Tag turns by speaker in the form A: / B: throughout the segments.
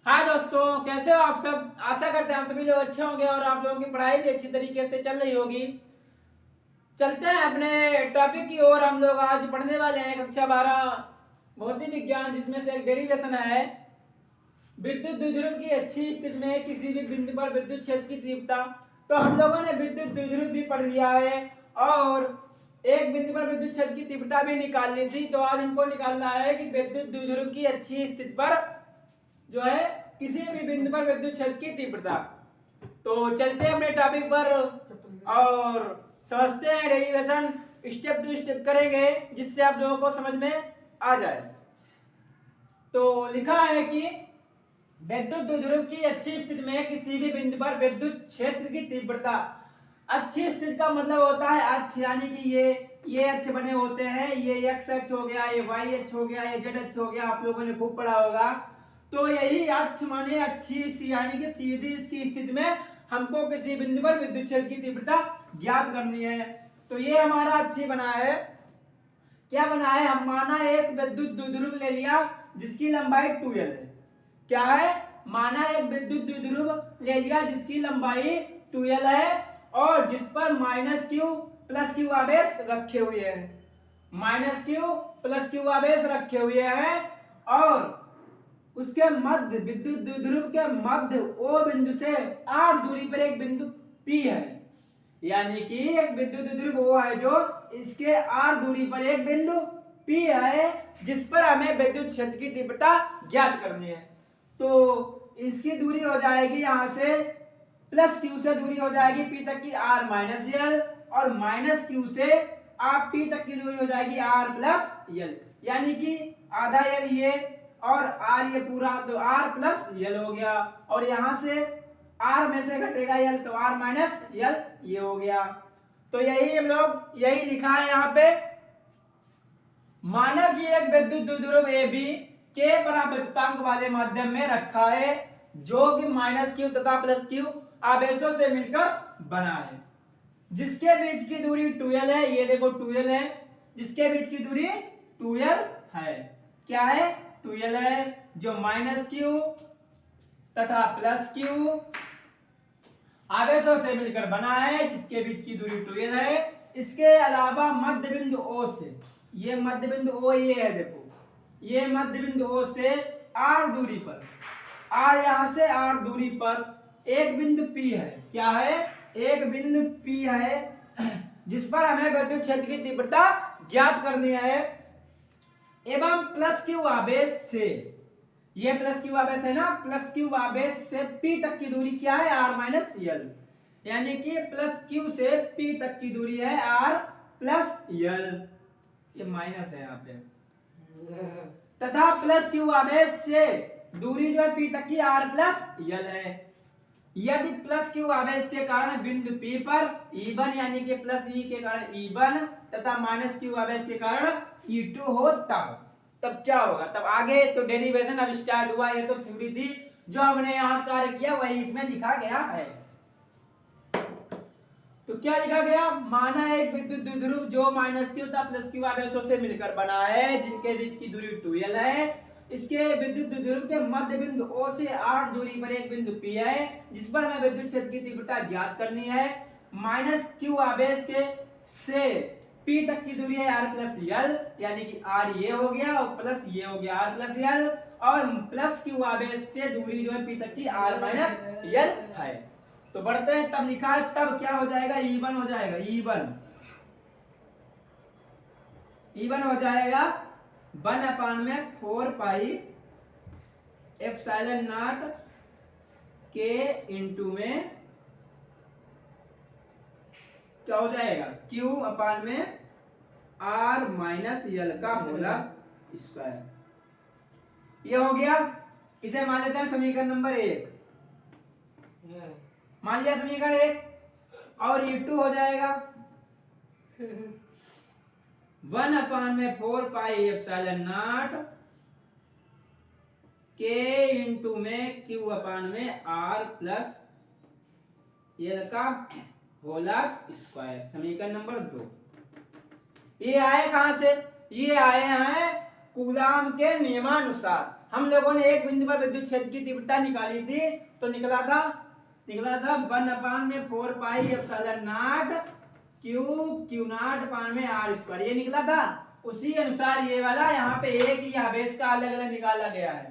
A: हाय दोस्तों, कैसे हो आप सब। आशा करते हैं आप सभी लोग अच्छे होंगे और आप लोगों की पढ़ाई भी अच्छी तरीके से चल रही होगी। चलते हैं अपने टॉपिक की ओर। हम लोग आज पढ़ने वाले हैं कक्षा 12 भौतिक विज्ञान, जिसमें से एक डेरिवेशन है विद्युत द्विध्रुव की अच्छी स्थिति में किसी भी बिंदु पर विद्युत क्षेत्र की तीव्रता। तो हम लोगों ने विद्युत द्विध्रुव भी पढ़ लिया है और एक बिंदु पर विद्युत क्षेत्र की तीव्रता भी निकाल ली थी। तो आज हमको निकालना है कि विद्युत द्विध्रुव की अच्छी स्थिति पर जो है किसी भी बिंदु पर विद्युत क्षेत्र की तीव्रता। तो चलते हैं अपने टॉपिक पर और समझते हैं डेरिवेशन। स्टेप टू स्टेप करेंगे जिससे आप लोगों को समझ में आ जाए। तो लिखा है कि विद्युत द्विध्रुव की अच्छी स्थिति में किसी भी बिंदु पर विद्युत क्षेत्र की तीव्रता। अच्छी स्थिति का मतलब होता है अक्ष, यानी कि ये अक्ष बने होते हैं। ये x अक्ष हो गया, ये y अक्ष हो गया, ये z अक्ष हो गया। आप लोगों ने खूब पढ़ा होगा। तो यही अक्ष माने अच्छी स्थिति, यानी कि सीधी इसकी स्थिति में हमको किसी बिंदु पर विद्युत क्षेत्र की तीव्रता ज्ञात करनी है। तो ये हमारा अक्ष बना है। क्या बना है, हम माना एक विद्युत द्विध्रुव ले लिया जिसकी लंबाई 2l है। क्या है, माना एक विद्युत द्विध्रुव ले लिया जिसकी लंबाई 2l है और जिस पर -q + q आवेश रखे हुए हैं। -q + q आवेश रखे हुए हैं और उसके मध्य, विद्युत द्विध्रुव के मध्य O बिंदु से r दूरी पर एक बिंदु P है। यानी कि एक विद्युत द्विध्रुव O है जो इसके r दूरी पर एक बिंदु P है जिस पर हमें विद्युत क्षेत्र की तीव्रता ज्ञात करनी है। तो इसकी दूरी हो जाएगी यहां से +q से दूरी हो जाएगी P तक की r - l और -q से आप P तक की दूरी हो जाएगी r + l, यानी कि आधा l ये और r ये पूरा, तो r + l हो गया। और यहां से r में से घटेगा l तो r - l ये हो गया। तो यही हम लोग यही लिखा है यहाँ पे। माना कि एक विद्युत द्विध्रुव AB k पराविद्युतांक वाले माध्यम में रखा है जो कि -q तथा +q आवेशों से मिलकर बना है, जिसके बीच की दूरी 2l है। ये देखो 2l है, जिसके बीच की दूरी 2l है। क्या है, 2l है, जो -q तथा +q आवेशों से मिलकर बना है, जिसके बीच की दूरी 2l है। इसके अलावा मध्य बिंदु O से, ये मध्य बिंदु O ये है, देखो ये मध्य बिंदु O से r दूरी पर, r यहां से r दूरी पर एक बिंदु P है। क्या है, एक बिंदु P है जिस पर हमें विद्युत क्षेत्र की तीव्रता ज्ञात करनी है। एवं +q आवेश से, ये +q आवेश है ना, +q आवेश से P तक की दूरी क्या है, r - l, यानी कि +q से P तक की दूरी है r + l, ये माइनस है यहाँ पे, तथा +q आवेश से दूरी जो है P तक की r + l है। यदि +q आवेश के कारण बिंदु P पर E1 यानी कि +E के कारण E1 तथा -q आवेश के कारण E2 हो, तब क्या होगा, तब आगे तो डेरिवेशन अब स्टार्ट हुआ। ये तो थ्योरी थी, जो हमने यहाँ कार्य किया वही इसमें लिखा गया है। तो क्या लिखा गया, माना एक विद्युत द्विध्रुव जो -q तथा +q आवेशों से मिलकर बना है, जिनके बीच की दूरी 2l है। इसके विद्युत द्विध्रुव के मध्य बिंदु O से r दूरी पर एक बिंदु P है, जिस पर हमें विद्युत क्षेत्र की तीव्रता ज्ञात करनी है। -q आवेश के से P तक की दूरी है r + l, यानी कि r ये हो गया और प्लस ये हो गया r + l, और +q आवेश से दूरी जो है P तक की r - l है। तो बढ़ते हैं, तब लिखा है, तब क्या हो जाएगा, E1 हो जाएगा, E1 हो जाएगा 1/4 पाई एप्सिलॉन नॉट k इंटू में क्या हो जाएगा, Q अपान में r - l का होल स्क्वायर। ये हो गया। इसे मान लेते हैं समीकरण नंबर 1। मान लिया समीकरण 1, और E2 हो जाएगा 1/4 पाई एप्सिलॉन नॉट k इंटू में Q अपान में r + l का होल स्क्वायर। समीकरण नंबर 2। ये आए कहां से, ये आए हैं कूलाम के नियमानुसार। हम लोगों ने एक बिंदु पर विद्युत क्षेत्र की तीव्रता निकाली थी, तो निकला था 1/4 पाई क्यू नॉट अपान में आर स्क्वायर, ये निकला था। उसी अनुसार ये वाला यहाँ पे एक ही आवेश का अलग अलग निकाला गया है,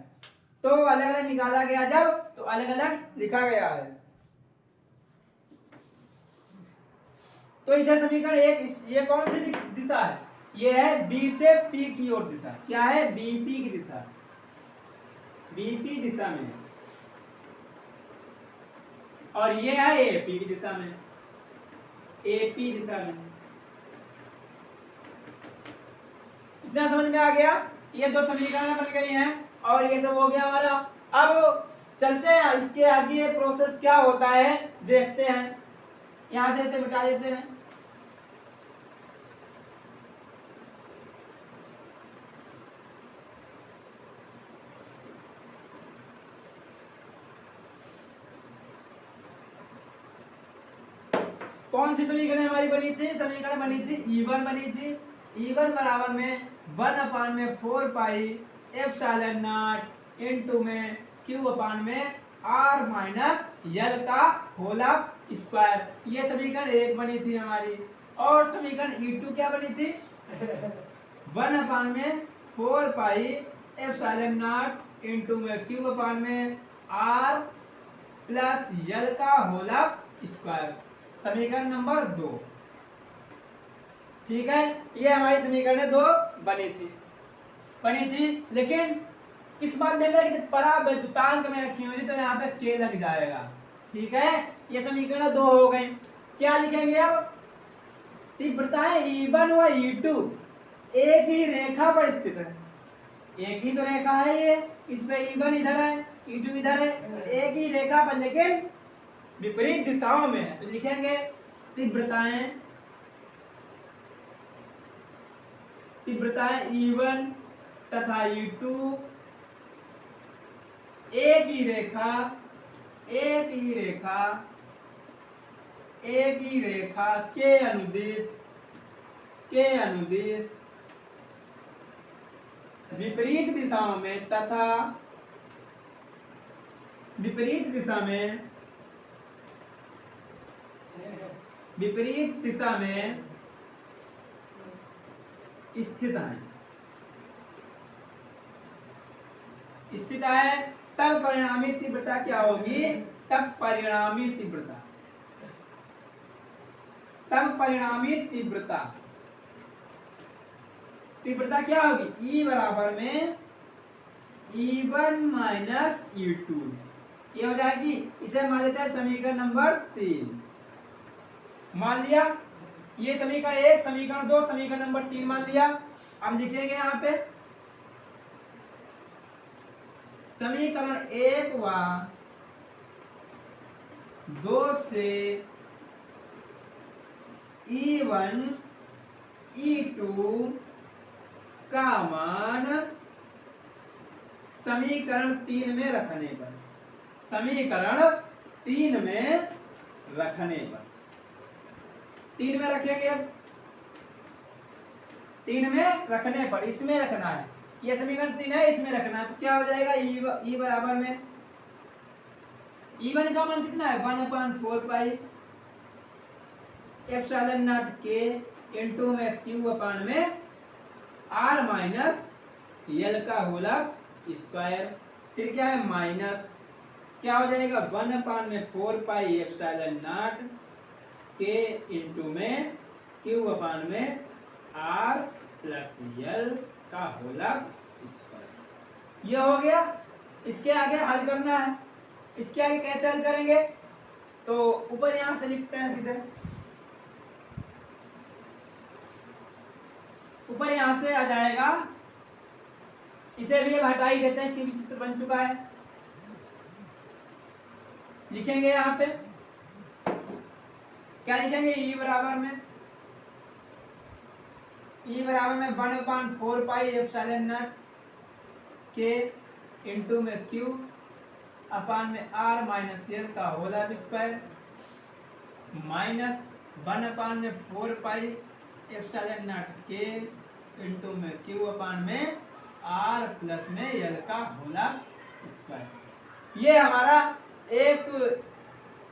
A: तो अलग अलग निकाला गया जब, तो अलग अलग लिखा गया है। तो इसे समीकरण एक, ये कौन सी दिशा है, ये है बी से पी की ओर दिशा। क्या है, बीपी की दिशा, बीपी दिशा में, और ये है एपी की दिशा में, एपी दिशा में। इतना समझ में आ गया। ये दो समीकरण बन गई हैं और ये सब हो गया हमारा। अब चलते हैं इसके आगे प्रोसेस क्या होता है देखते हैं। यहां से इसे मिटा देते हैं। कौन सी समीकरण हमारी बनी थी, समीकरण बनी थी E1 बनी थी। E1 बराबर में 1/4 एप्सिलॉन नॉट इनटू में Q/में R माइनस L का होल स्क्वायर। ये समीकरण एक बनी थी हमारी। और समीकरण E2 क्या बनी थी, 1/4 एप्सिलॉन नॉट इनटू में Q/में R प्लस L का होल स्क्वायर, समीकरण नंबर 2। ठीक है, ये हमारी समीकरण 2 बनी थी। लेकिन किस माध्यम में, परावैद्युतांक में रखी हुई, तो यहाँ पे के लग जाएगा। ठीक है, ये समीकरण 2 हो गई। क्या लिखेंगे अब, तीव्रताएं E1 व E2 एक ही रेखा पर स्थित है। एक ही तो रेखा है ये, इसमें E1 इधर है, E2 इधर है, एक ही रेखा पर लेकिन विपरीत दिशाओं में है। तो लिखेंगे तीव्रताएं E1 तथा E2 एक ही रेखा के अनुदिश विपरीत दिशाओं में तथा विपरीत दिशा में स्थित है। तब परिणामी तीव्रता क्या होगी, तब परिणामी तीव्रता क्या होगी, E बराबर में E1 माइनस E2, ये हो जाएगी। इसे मान लेते हैं समीकरण नंबर 3। मान लिया ये समीकरण 1, समीकरण 2, समीकरण नंबर 3 मान लिया। अब लिखेंगे यहाँ पे समीकरण 1 व 2 से E1 E2 का मान समीकरण 3 में रखने पर, तीन में रखेंगे। अब 3 में रखने पर इसमें रखना है, ये समीकरण 3 है, इसमें रखना है। तो क्या हो जाएगा, E बराबर में E1 का मान कितना है, 1/4 एप्सिलॉन नॉट के इनटू में Q/में R माइनस L का होल स्क्वायर। फिर क्या है, माइनस क्या हो जाएगा, 1/4 एप्सिलॉन नॉट के इनटू में Q/में R प्लस L का होल स्क्वायर। ये हो गया। इसके आगे हल करना है। इसके आगे कैसे हल करेंगे, तो ऊपर यहां से लिखते हैं सीधे, ऊपर यहां से आ जाएगा। इसे भी अब हटा ही देते हैं क्योंकि चित्र बन चुका है। लिखेंगे यहाँ पे क्या लिखेंगे, E बराबर में 1/4 एप्सिलॉन नॉट के इनटू में Q/में R माइनस L का whole square minus 1/4 epsilon naught k into में Q/में आर प्लस में यल का होल स्क्वायर। ये हमारा एक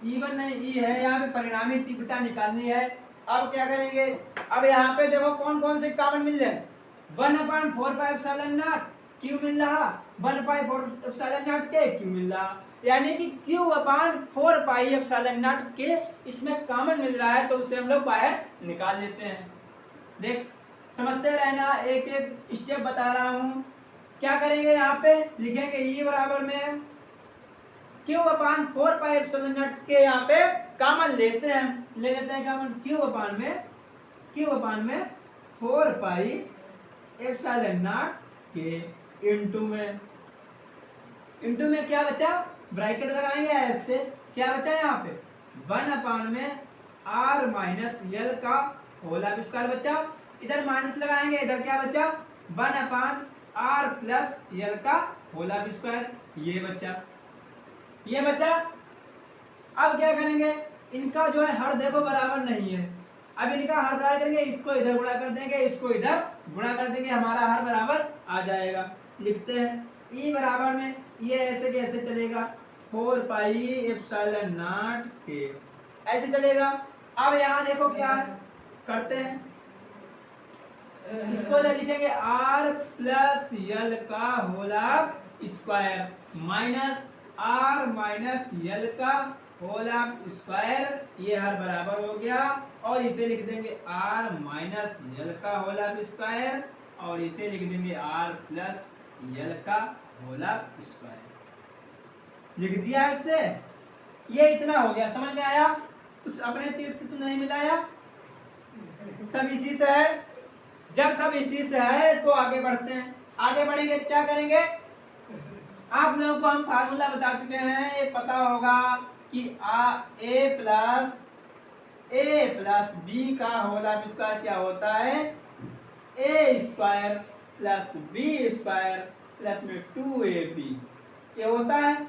A: E1 नहीं ई है, यहाँ पे परिणामी तीव्रता निकालनी है। अब क्या करेंगे, अब यहाँ पे देखो कौन कौन से कॉमन मिल रहे हैं। 1/4πε0 क्यू मिल रहा, 1/4πε0 के क्यू मिल रहा, यानी कि Q/4πε0 के इसमें कॉमन मिल रहा है, तो उसे हम लोग बाहर निकाल लेते हैं। देख समझते रहना, एक एक स्टेप बता रहा हूँ। क्या करेंगे, यहाँ पे लिखेंगे E बराबर में Q/4πε0 के यहाँ पे कॉमन लेते हैं, ले लेते हैं कॉमन Q/4πε0 के इंटू में क्या बचा, ब्रैकेट लगाएंगे ऐसे, क्या बचा यहाँ पे 1/r माइनस यल का होल स्क्वायर बचा, इधर माइनस लगाएंगे, इधर क्या बचा 1/r प्लस यल का होल स्क्वायर, ये बचा। अब क्या करेंगे, इनका जो है हर देखो बराबर नहीं है, अब इनका हर बराबर करेंगे, इसको इधर गुणा कर देंगे, इसको इधर गुणा कर देंगे, हमारा हर बराबर आ जाएगा। लिखते हैं E बराबर में ये ऐसे कैसे चलेगा 4πε0 के ऐसे चलेगा। अब यहाँ देखो क्या है, करते हैं, इसको लिखेंगे r प्लस यल का whole square minus r minus l का होल स्क्वायर, ये हर बराबर हो गया, और इसे लिख देंगे r माइनस यल का होल स्क्वायर, और इसे लिख देंगे r प्लस यल का होल स्क्वायर, लिख दिया इससे। ये इतना हो गया, समझ में आया, कुछ अपने तीर से तो नहीं मिलाया, सब इसी से है। जब सब इसी से है तो आगे बढ़ते हैं, आगे बढ़ेंगे क्या करेंगे, आप लोगों को हम फार्मूला बता चुके हैं, ये पता होगा कि a प्लस b का होल स्क्वायर क्या होता है, a square plus b square plus में 2ab ये होता है,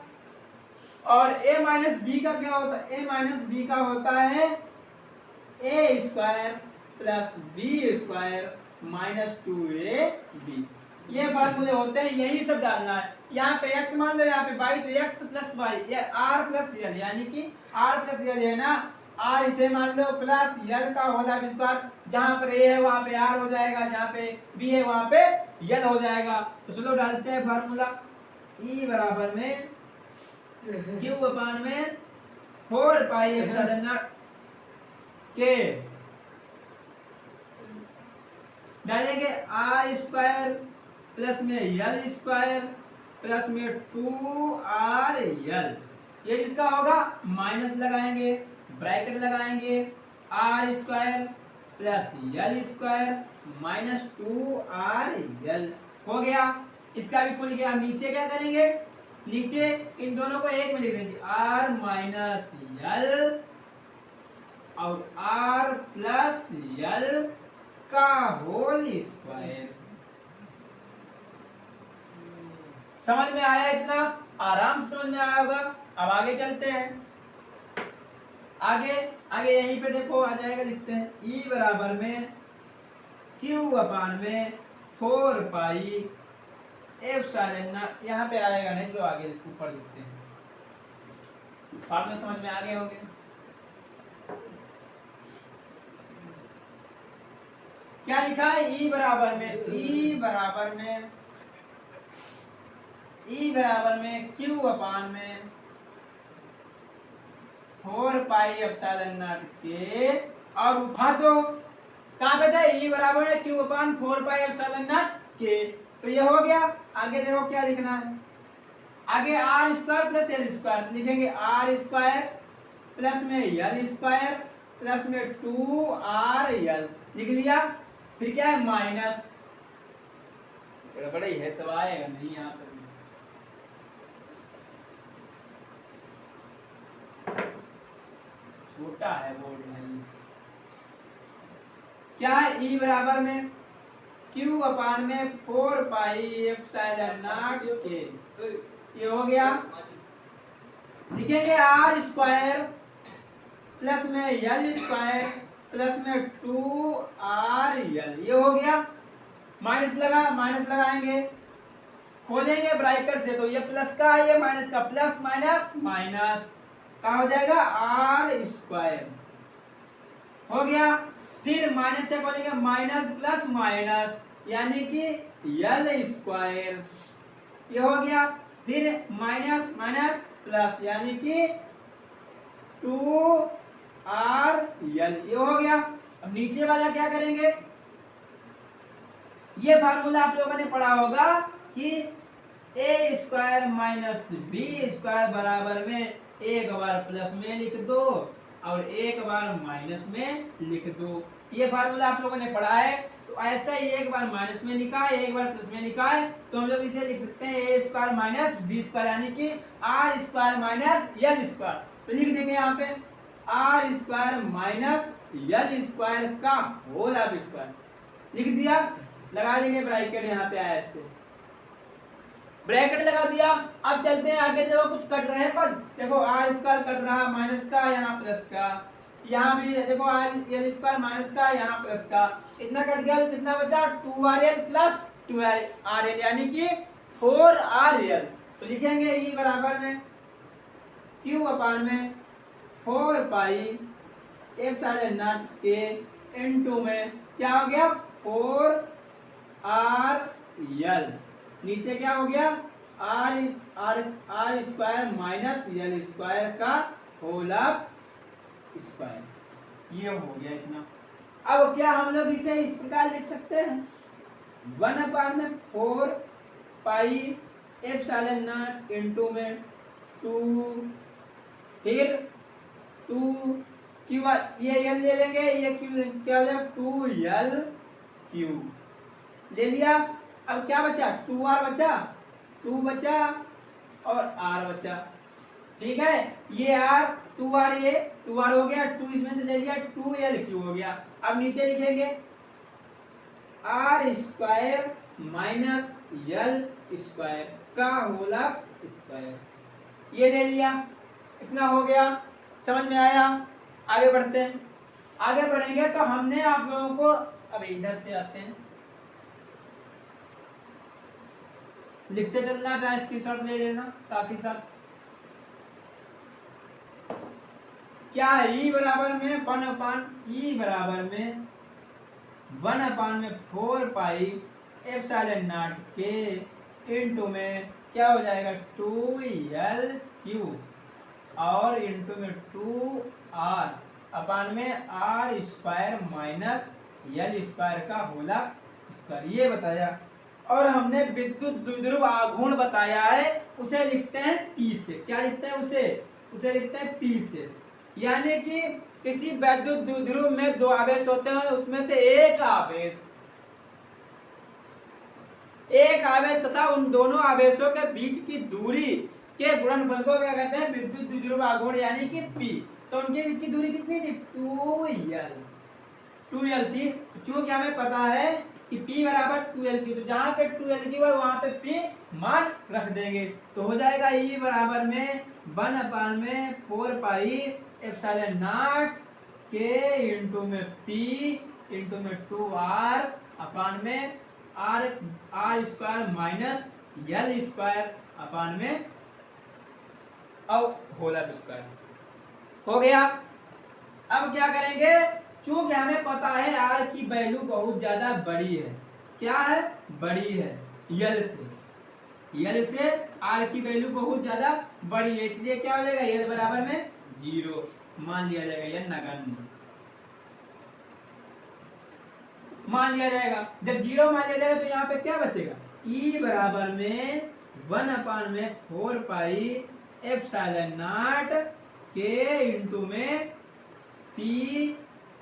A: और a माइनस b का क्या होता है, a माइनस b का होता है a square plus b square minus 2ab, ये फार्मूले होते हैं, यही सब डालना है। यहाँ पे x मान लो, यहाँ पे y, तो x प्लस y, ये r प्लस यल, यानी कि r प्लस यल है ना, r इसे मान लो प्लस यल का होल स्क्वायर, जहाँ पर a है वहाँ पे r हो जाएगा, जहाँ पे b है वहाँ पे यल हो जाएगा। तो चलो डालते हैं फार्मूला, E बराबर में Q/4πε0 के डालेंगे r स्क्वायर प्लस में यल स्क्वायर प्लस में 2rl, ये जिसका होगा माइनस लगाएंगे, ब्रैकेट लगाएंगे, r स्क्वायर प्लस यल स्क्वायर माइनस 2rl हो गया, इसका भी खुल गया। नीचे क्या करेंगे, नीचे इन दोनों को एक में लिख देंगे, r माइनस यल और r प्लस यल का होल स्क्वायर। समझ में आया, इतना आराम से समझ में आया होगा। अब आगे चलते हैं, आगे आगे यहीं पे देखो आ जाएगा, लिखते हैं E बराबर में Q/4πε0, यहाँ पे आएगा नहीं, तो आगे ऊपर लिखते हैं, फार्मूला समझ में आ गए होंगे। क्या लिखा है, E बराबर में Q/4πε0 के, और हाँ तो कहाँ पे था, E बराबर है Q/4πε0 के, तो ये हो गया। आगे देखो क्या लिखना है, आगे r square plus l square लिखेंगे, r स्क्वायर प्लस में यल स्क्वायर प्लस में 2rl लिख लिया, फिर क्या है माइनस, गड़बड़ी है, सब आएगा नहीं यहाँ पर, छोटा है बोर्ड नहीं, क्या है E बराबर में Q/4πε0 के, ये हो गया। लिखेंगे r स्क्वायर प्लस में यल स्क्वायर प्लस में 2rl, ये हो गया। माइनस लगाएंगे, खोलेंगे ब्रैकेट से तो ये प्लस का ये माइनस का, प्लस माइनस माइनस क्या हो जाएगा आर स्क्वायर हो गया। फिर माइनस से बोलेंगे माइनस प्लस माइनस यानी कि एल स्क्वायर ये हो गया। फिर माइनस माइनस प्लस यानी कि 2r l ये हो गया। अब नीचे वाला क्या करेंगे, ये फार्मूला आप लोगों ने पढ़ा होगा कि ए स्क्वायर माइनस बी स्क्वायर बराबर में एक बार प्लस में लिख दो और एक बार माइनस में लिख दो। ये फार्मूला आप लोगों ने पढ़ा है। तो ऐसा ही एक बार माइनस में लिखा है एक बार प्लस में लिखा है तो हम लोग इसे लिख सकते हैं A square minus B square यानी कि R square minus L square. तो लिख देंगे यहाँ पे R square minus L square का होल ऑफ स्क्वायर लिख दिया। लगा लेंगे ब्रैकेट यहाँ पे आया इससे ब्रैकेट लगा दिया। अब चलते हैं आगे, देखो कुछ कट रहे हैं पर देखो आर स्क्वायर कट रहा माइनस का यहाँ प्लस का, यहाँ भी देखो आर एल स्क्वायर माइनस का यहाँ प्लस का, इतना कट गया तो कितना बचा 2rl प्लस 2rl यानी कि 4rl। तो लिखेंगे ई बराबर में q अपान में 4 pi epsilon naught k into में क्या हो गया 4rl नीचे क्या हो गया R square minus L square का होल ऑफ स्क्वायर ये हो गया इतना। अब क्या हम लोग इसे इस प्रकार लिख सकते हैं 1 अपान में 4 पाई एप्सिलॉन नॉट इनटू में 2 फिर 2 क्यू ये एल ले लेंगे ये क्यू क्या हो जाएगा 2l क्यू ले लिया। अब क्या बचा 2r बचा 2 बचा और r बचा ठीक है। ये r 2r ये 2r हो गया 2 इसमें से ले लिया 2l क्यू हो गया। अब नीचे लिखेंगे r square minus l square का होल ऑफ स्क्वायर ये ले लिया इतना हो गया। समझ में आया। आगे बढ़ते हैं। आगे बढ़ेंगे तो हमने आप लोगों को अब इधर से आते हैं लिखते चलना चाहे स्क्रीनशॉट ले लेना साथ ही साथ। क्या है ई बराबर में 1 अपान ई बराबर में 1 अपान में 4 pi epsilon naught k into में क्या हो जाएगा 2l क्यू और इनटू में 2r अपान में r square minus l square का होल ऑफ स्क्वायर ये बताया। और हमने विद्युत द्विध्रुव आघूर्ण बताया है उसे लिखते हैं P से। क्या लिखते हैं उसे लिखते हैं P से यानी कि किसी वैद्युत द्विध्रुव में दो आवेश होते हैं उसमें से एक आवेश तथा उन दोनों आवेशों के बीच की दूरी के गुणनफल को क्या कहते हैं विद्युत द्विध्रुव आघूर्ण यानी कि P। तो उनके बीच की दूरी कितनी थी 2l थी। चूंकि हमें पता है कि P बराबर 2l की तो जहां पे 2l की है वहां पे P मान रख देंगे तो हो जाएगा E बराबर में 1 अपान में 4 pi epsilon naught k into में P इनटू में 2r अपान में r square minus l square upon में अब होल ऑफ स्क्वायर हो गया। अब क्या करेंगे चूंकि हमें पता है r की वैल्यू बहुत ज्यादा बड़ी है। क्या है बड़ी है l से r की वैल्यू बहुत ज्यादा बड़ी है इसलिए क्या हो जाएगा l बराबर में 0 मान लिया जाएगा यह नगण्य मान लिया जाएगा। जब 0 मान लिया जाएगा तो यहाँ पे क्या बचेगा E बराबर में 1 अपान में 4 pi epsilon naught k into में P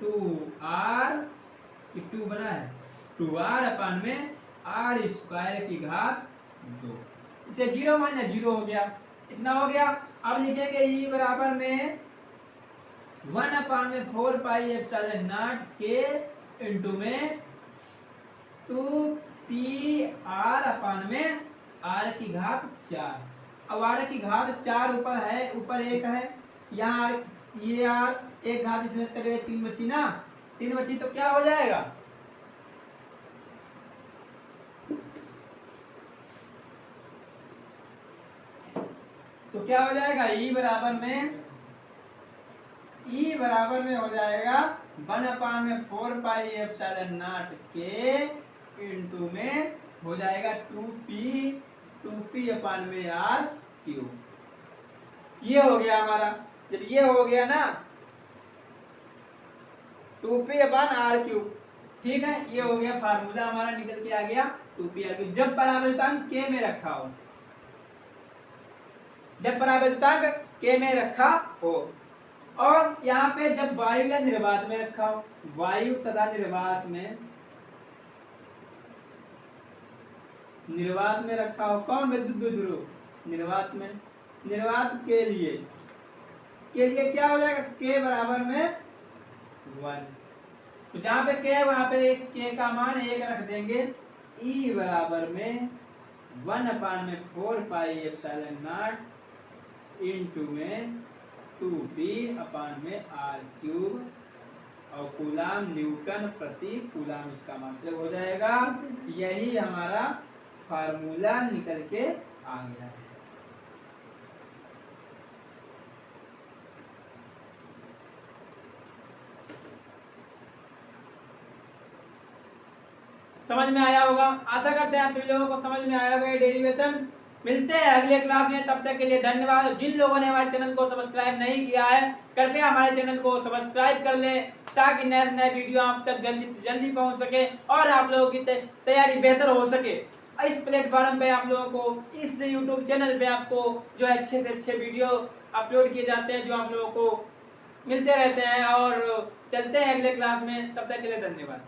A: 2r 2 बना है 2r अपान में r स्क्वायर की घात 2 इसे 0 मान 0 हो गया इतना हो गया। अब लिखेंगे E बराबर में 1 अपान में 4 pi epsilon naught k into में 2pr अपान में r की घात 4। अब r की घात 4 ऊपर है ऊपर 1 है यहाँ ये r एक घात इसमें से कटेगा 3 बची ना 3 बची तो क्या हो जाएगा क्या हो जाएगा, ई बराबर में हो जाएगा 1/4 के इंटू में हो जाएगा 2p अपान में आर क्यूब। ये हो गया हमारा। जब ये हो गया ना 2p अपान आर क्यूब, ठीक है, ये हो गया फार्मूला हमारा निकल के आ गया 2p आर क्यूब। जब परावर्तनांक k में रखा हो, जब परावर्तनांक k में रखा हो, और यहाँ पे जब वायु या निर्वात में रखा हो, वायु तथा निर्वात में रखा हो, कौन विद्युत द्विध्रुव निर्वात में, निर्वात के लिए क्या हो जाएगा, k बराबर में 1। तो जहां पे k है वहां पे k का मान 1 रख देंगे। E बराबर में 1/4 इंटू में 2p अपान में आर क्यूब, और कूलाम न्यूटन प्रति कूलाम इसका मतलब हो जाएगा। यही हमारा फार्मूला निकल के आ गया है। समझ में आया होगा, आशा करते हैं आप सभी लोगों को समझ में आया होगा ये डेरिवेशन। मिलते हैं अगले क्लास में, तब तक के लिए धन्यवाद। जिन लोगों ने हमारे चैनल को सब्सक्राइब नहीं किया है, कृपया हमारे चैनल को सब्सक्राइब कर लें, ताकि नए वीडियो आप तक जल्दी से जल्दी पहुंच सके और आप लोगों की तैयारी बेहतर हो सके। इस प्लेटफॉर्म पे आप लोगों को, इस यूट्यूब चैनल पे आपको जो है अच्छे से अच्छे वीडियो अपलोड किए जाते हैं, जो आप लोगों को मिलते रहते हैं। और चलते हैं अगले क्लास में, तब तक के लिए धन्यवाद।